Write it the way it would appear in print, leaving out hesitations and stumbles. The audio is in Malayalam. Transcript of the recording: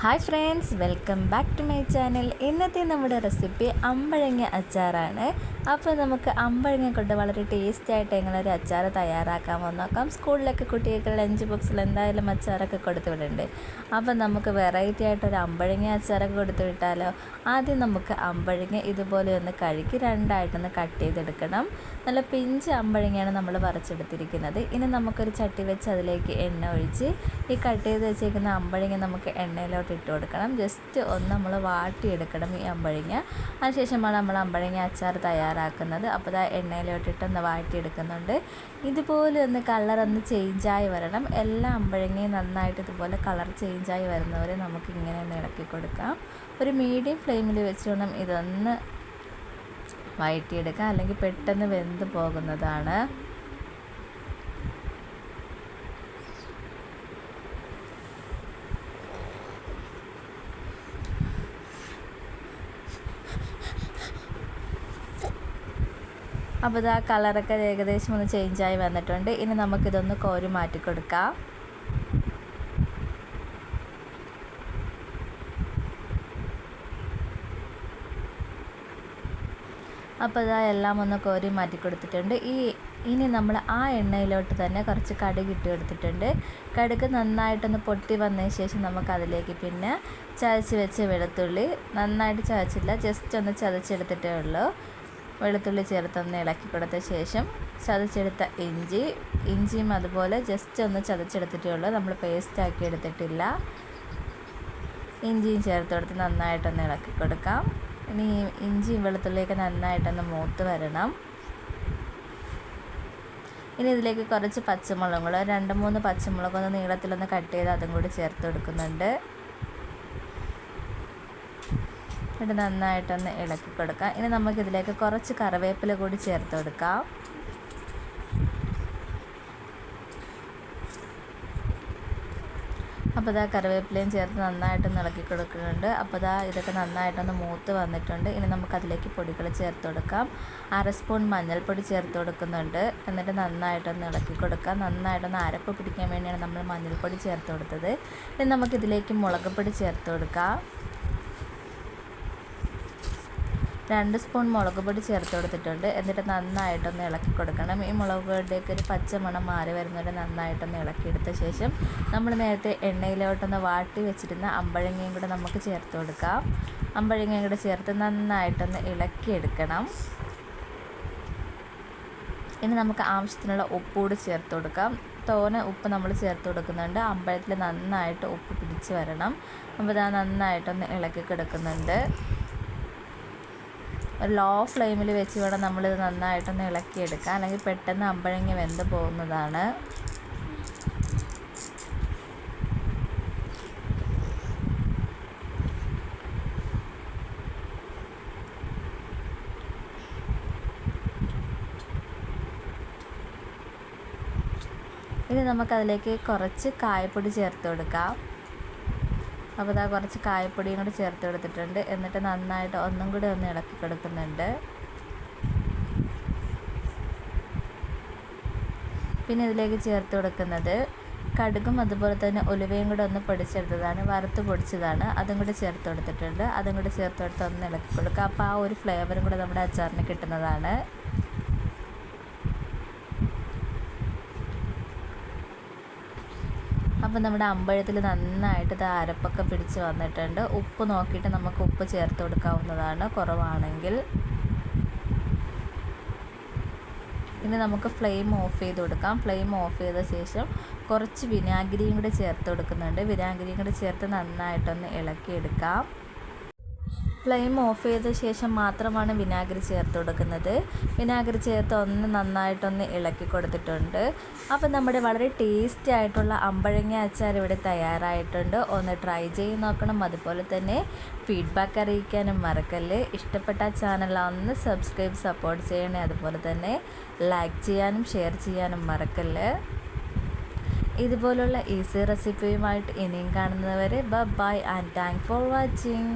Hi friends, welcome back to my channel. ഇന്നത്തെ നമ്മുടെ റെസിപ്പി അമ്പഴങ്ങ അച്ചാറാണ്. അപ്പോൾ നമുക്ക് അമ്പഴങ്ങ കൊണ്ട് വളരെ ടേസ്റ്റി ആയിട്ട് എങ്ങനെ ഒരു അച്ചാർ തയ്യാറാക്കാമെന്ന് നോക്കാം. സ്കൂളിലൊക്കെ കുട്ടികൾക്ക് ലഞ്ച് ബോക്സിൽ എന്തായാലും അച്ചാറൊക്കെ കൊടുത്തു വിടുന്നുണ്ട്. അപ്പോൾ നമുക്ക് വെറൈറ്റി ആയിട്ടൊരു അമ്പഴങ്ങ അച്ചാറൊക്കെ കൊടുത്തു വിട്ടാലോ. ആദ്യം നമുക്ക് അമ്പഴങ്ങ ഇതുപോലെ ഒന്ന് കഴുകി രണ്ടായിട്ടൊന്ന് കട്ട് ചെയ്തെടുക്കണം. നല്ല പിഞ്ച് അമ്പഴങ്ങയാണ് നമ്മൾ പറിച്ചെടുത്തിരിക്കുന്നത്. ഇനി നമുക്കൊരു ചട്ടി വെച്ച് അതിലേക്ക് എണ്ണ ഒഴിച്ച് ഈ കട്ട് ചെയ്ത് വെച്ചേക്കുന്ന അമ്പഴങ്ങ നമുക്ക് എണ്ണയിലോട്ട് ഇട്ട് കൊടുക്കണം. ജസ്റ്റ് ഒന്ന് നമ്മൾ വാട്ടിയെടുക്കണം ഈ അമ്പഴങ്ങ. അതിനുശേഷമാണ് നമ്മൾ അമ്പഴങ്ങ അച്ചാർ തയ്യാറാക്കുന്നത്. അപ്പോൾ ഇതാ എണ്ണയിലോട്ടിട്ടൊന്ന് വാട്ടിയെടുക്കുന്നുണ്ട്. ഇതുപോലെ ഒന്ന് കളറൊന്ന് ചേഞ്ചായി വരണം. എല്ലാ അമ്പഴങ്ങയും നന്നായിട്ട് ഇതുപോലെ കളർ ചേഞ്ചായി വരുന്നവരെ നമുക്ക് ഇങ്ങനെ ഒന്ന് ഇളക്കി കൊടുക്കാം. ഒരു മീഡിയം ഫ്ലെയിമിൽ വെച്ച് വേണം ഇതൊന്ന് വഴറ്റിയെടുക്കാം, അല്ലെങ്കിൽ പെട്ടെന്ന് വെന്ത് പോകുന്നതാണ്. അപ്പോൾ ഇത് ആ കളറൊക്കെ ഏകദേശം ഒന്ന് ചേഞ്ചായി വന്നിട്ടുണ്ട്. ഇനി നമുക്കിതൊന്ന് കോരി മാറ്റി കൊടുക്കാം. അപ്പോൾ ഇതാ എല്ലാം ഒന്ന് കോരി മാറ്റി കൊടുത്തിട്ടുണ്ട്. ഇനി നമ്മൾ ആ എണ്ണയിലോട്ട് തന്നെ കുറച്ച് കടുക് ഇട്ട് കൊടുത്തിട്ടുണ്ട്. കടുക് നന്നായിട്ടൊന്ന് പൊട്ടി വന്നതിന് ശേഷം നമുക്കതിലേക്ക് പിന്നെ ചതച്ച് വെച്ച് വെളുത്തുള്ളി, നന്നായിട്ട് ചതച്ചില്ല, ജസ്റ്റ് ഒന്ന് ചതച്ചെടുത്തിട്ടേ ഉള്ളൂ. വെളുത്തുള്ളി ചേർത്തൊന്ന് ഇളക്കി കൊടുത്ത ശേഷം ചതച്ചെടുത്ത ഇഞ്ചിയും അതുപോലെ ജസ്റ്റ് ഒന്ന് ചതച്ചെടുത്തിട്ടേ ഉള്ളൂ, നമ്മൾ പേസ്റ്റാക്കി എടുത്തിട്ടില്ല. ഇഞ്ചിയും ചേർത്ത് കൊടുത്ത് നന്നായിട്ടൊന്ന് ഇളക്കി കൊടുക്കാം. ഇനി ഇഞ്ചിയും വെളുത്തുള്ളിയൊക്കെ നന്നായിട്ടൊന്ന് മൂത്ത് വരണം. ഇനി ഇതിലേക്ക് കുറച്ച് പച്ചമുളകുകൾ, 2-3 പച്ചമുളകൊന്ന് നീളത്തിലൊന്ന് കട്ട് ചെയ്ത് അതും കൂടി ചേർത്ത് കൊടുക്കുന്നുണ്ട്. എന്നിട്ട് നന്നായിട്ടൊന്ന് ഇളക്കി കൊടുക്കാം. ഇനി നമുക്കിതിലേക്ക് കുറച്ച് കറിവേപ്പില കൂടി ചേർത്ത് കൊടുക്കാം. അപ്പോൾ ഇതാ കറിവേപ്പിലയും ചേർത്ത് നന്നായിട്ടൊന്ന് ഇളക്കി കൊടുക്കുന്നുണ്ട്. അപ്പോൾ ഇതാ ഇതൊക്കെ നന്നായിട്ടൊന്ന് മൂത്ത് വന്നിട്ടുണ്ട്. ഇനി നമുക്കതിലേക്ക് പൊടികൾ ചേർത്ത് കൊടുക്കാം. 1/2 സ്പൂൺ മഞ്ഞൾപ്പൊടി ചേർത്ത് കൊടുക്കുന്നുണ്ട്. എന്നിട്ട് നന്നായിട്ടൊന്ന് ഇളക്കി കൊടുക്കാം. നന്നായിട്ടൊന്ന് അരപ്പ് പിടിക്കാൻ വേണ്ടിയാണ് നമ്മൾ മഞ്ഞൾപ്പൊടി ചേർത്ത് കൊടുത്തത്. ഇനി നമുക്കിതിലേക്ക് മുളക് പൊടി ചേർത്ത് കൊടുക്കാം. 2 സ്പൂൺ മുളക് പൊടി ചേർത്ത് കൊടുത്തിട്ടുണ്ട്. എന്നിട്ട് നന്നായിട്ടൊന്ന് ഇളക്കി കൊടുക്കണം. ഈ മുളക് പൊടിയൊക്കെ ഒരു പച്ചമണം മാറി വരുന്നവരെ നന്നായിട്ടൊന്ന് ഇളക്കിയെടുത്ത ശേഷം നമ്മൾ നേരത്തെ എണ്ണയിലോട്ടൊന്ന് വാട്ടി വെച്ചിരുന്ന അമ്പഴങ്ങയും കൂടെ നമുക്ക് ചേർത്ത് കൊടുക്കാം. അമ്പഴങ്ങയും കൂടെ ചേർത്ത് നന്നായിട്ടൊന്ന് ഇളക്കിയെടുക്കണം. ഇനി നമുക്ക് ആവശ്യത്തിനുള്ള ഉപ്പ് കൂടി ചേർത്ത് കൊടുക്കാം. തോനെ ഉപ്പ് നമ്മൾ ചേർത്ത് കൊടുക്കുന്നുണ്ട്. അമ്പഴത്തിൽ നന്നായിട്ട് ഉപ്പ് പിടിച്ച് വരണം. അപ്പോൾ ഇതാ നന്നായിട്ടൊന്ന് ഇളക്കി കൊടുക്കുന്നുണ്ട്. ലോ ഫ്ലെയിമിൽ വെച്ച് വേണം നമ്മളിത് നന്നായിട്ടൊന്ന് ഇളക്കിയെടുക്കാം, അല്ലെങ്കിൽ പെട്ടെന്ന് അമ്പഴങ്ങ വെന്ത് പോകുന്നതാണ്. ഇനി നമുക്കതിലേക്ക് കുറച്ച് കായപ്പൊടി ചേർത്ത് കൊടുക്കാം. അപ്പോൾ ഇതാ കുറച്ച് കായപ്പൊടിയും കൂടി ചേർത്ത് കൊടുത്തിട്ടുണ്ട്. എന്നിട്ട് നന്നായിട്ട് ഒന്നും കൂടി ഒന്ന് ഇളക്കി കൊടുക്കുന്നുണ്ട്. പിന്നെ ഇതിലേക്ക് ചേർത്ത് കൊടുക്കുന്നത് കടുകും അതുപോലെ തന്നെ ഉലുവയും കൂടെ ഒന്ന് പൊടിച്ചെടുത്തതാണ്, വറുത്ത് പൊടിച്ചതാണ്. അതും കൂടി ചേർത്ത് കൊടുത്തിട്ടുണ്ട്. അതും കൂടി ചേർത്ത് കൊടുത്ത് ഒന്ന് ഇളക്കി കൊടുക്കുക. അപ്പോൾ ആ ഒരു ഫ്ലേവറും കൂടെ നമ്മുടെ അച്ചാറിന് കിട്ടുന്നതാണ്. അപ്പോൾ നമ്മുടെ അമ്പഴത്തിൽ നന്നായിട്ട് ഇത് അരപ്പൊക്കെ പിടിച്ച് വന്നിട്ടുണ്ട്. ഉപ്പ് നോക്കിയിട്ട് നമുക്ക് ഉപ്പ് ചേർത്ത് കൊടുക്കാവുന്നതാണ് കുറവാണെങ്കിൽ. ഇനി നമുക്ക് ഫ്ലെയിം ഓഫ് ചെയ്ത് കൊടുക്കാം. ഫ്ലെയിം ഓഫ് ചെയ്ത ശേഷം കുറച്ച് വിനാഗിരിയും കൂടി ചേർത്ത് കൊടുക്കുന്നുണ്ട്. വിനാഗിരിയും കൂടി ചേർത്ത് നന്നായിട്ടൊന്ന് ഇളക്കിയെടുക്കാം. ഫ്ലെയിം ഓഫ് ചെയ്ത ശേഷം മാത്രമാണ് വിനാഗിരി ചേർത്ത് കൊടുക്കുന്നത്. വിനാഗിരി ചേർത്ത് ഒന്ന് നന്നായിട്ടൊന്ന് ഇളക്കി കൊടുത്തിട്ടുണ്ട്. അപ്പോൾ നമ്മുടെ വളരെ ടേസ്റ്റി ആയിട്ടുള്ള അമ്പഴങ്ങ അച്ചാർ ഇവിടെ തയ്യാറായിട്ടുണ്ട്. ഒന്ന് ട്രൈ ചെയ്ത് നോക്കണം. അതുപോലെ തന്നെ ഫീഡ്ബാക്ക് അറിയിക്കാനും മറക്കല്ലേ. ഇഷ്ടപ്പെട്ട ചാനൽ ഒന്ന് സബ്സ്ക്രൈബ് സപ്പോർട്ട് ചെയ്യണേ. അതുപോലെ തന്നെ ലൈക്ക് ചെയ്യാനും ഷെയർ ചെയ്യാനും മറക്കല്ലേ. ഇതുപോലുള്ള ഈസി റെസിപ്പിയുമായിട്ട് ഇനിയും കാണുന്നവരെ bye and thank for watching.